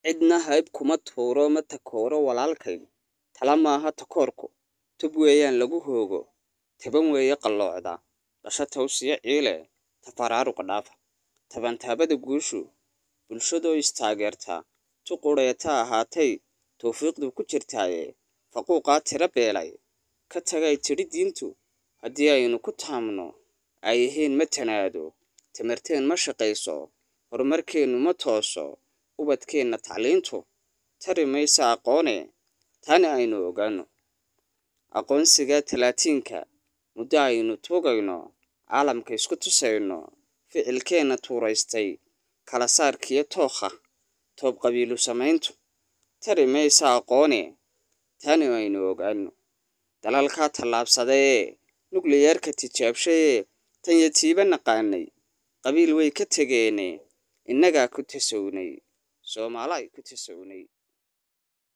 cidna hayb kuma tuuro ma takooro walaalkay tala maaha takoorku tub weeyaan lagu hoogo taban weeye qalloocda dhasha tawsiya ciile tafaraaruqa dhaafa tabantaabada guushu bulshadoo istaageerta tuqureeta ahaatay tawfiiqdu ku jirtaaye faquuqaa tira beelay ka tagay tidhi diintu haddii aynu ku taamno ay yihiin ma tanaado tamarteen ma shaqayso horumarkeennu ma tooso ubadkeenna tacliintu tari maysa aqoone tani aynu ogaano aqoonsiga talaatiinka muddo aynu tuugayno caalamka isku tusayno ficilkeenna tuuraystay kala saarkiyo tookha toob qabiilu samayntu tari maysa aqoone tani aynu ogaano dalalkaa tallaabsadee nukliyeerka tijaabshayee tan yatiiba naqaanay qabiil way ka tegeene innagaa ku tasownay soomaalay ku tasownay